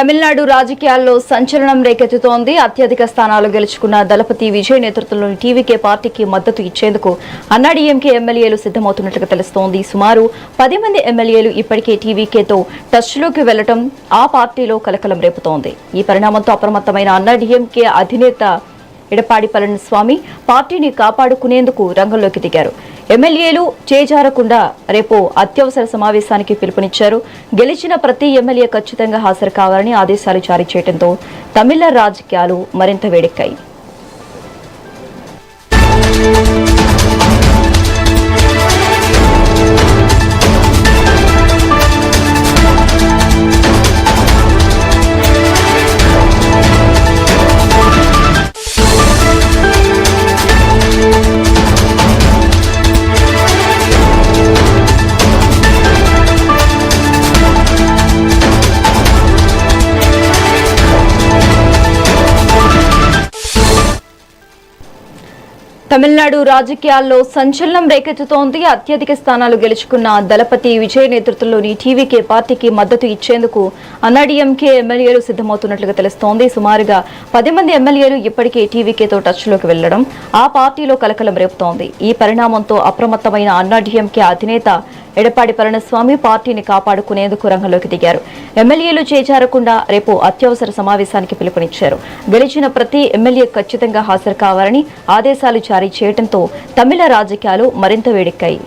తమిళనాడు రాజకీయాల్లో సంచలనం రేకెత్తుతోంది. అత్యధిక స్థానాలు గెలుచుకున్న దళపతి విజయ్ నేతృత్వంలోని టీవీకే పార్టీకి మద్దతు ఇచ్చేందుకు అన్నాడీఎంకే ఎమ్మెల్యేలు సిద్ధమవుతున్నట్లుగా తెలుస్తోంది. సుమారు 10 మంది ఎమ్మెల్యేలు ఇప్పటికే టీవీకేతో టచ్లోకి వెళ్లడం ఆ పార్టీలో కలకలం రేపుతోంది. ఈ పరిణామంతో అప్రమత్తమైన అన్నాడీఎంకే అధినేత ఎడప్పాడి పళనిస్వామి పార్టీని కాపాడుకునేందుకు రంగంలోకి దిగారు. ఎమ్మెల్యేలు చేజారకుండా రేపు అత్యవసర సమావేశానికి పిలుపునిచ్చారు. గెలిచిన ప్రతి ఎమ్మెల్యే ఖచ్చితంగా హాజరు కావాలని ఆదేశాలు జారీ చేయడంతో తమిళ రాజకీయాలు మరింత వేడెక్కాయి. తమిళనాడు రాజకీయాల్లో సంచలనం రేకెత్తుతోంది. అత్యధిక స్థానాలు గెలుచుకున్న దళపతి విజయ్ నేతృత్వంలోని టీవీకే పార్టీకి మద్దతు ఇచ్చేందుకు అన్నాడీఎంకే ఎమ్మెల్యేలు సిద్ధమవుతున్నట్లుగా తెలుస్తోంది. సుమారుగా 10 మంది ఎమ్మెల్యేలు ఇప్పటికే టీవీకేతో టచ్లోకి వెళ్లడం ఆ పార్టీలో కలకలం రేపుతోంది. ఈ పరిణామంతో అప్రమత్తమైన అన్నాడీఎంకే అధినేత ఎడప్పాడి పళనిస్వామి పార్టీని కాపాడుకునేందుకు రంగంలోకి దిగారు. ఎమ్మెల్యేలు చేజారకుండా రేపు అత్యవసర సమావేశానికి పిలుపునిచ్చారు. గెలిచిన ప్రతి ఎమ్మెల్యే ఖచ్చితంగా హాజరు కావాలని ఆదేశాలు జారీ చేయడంతో తమిళ రాజకీయాలు మరింత వేడెక్కాయి.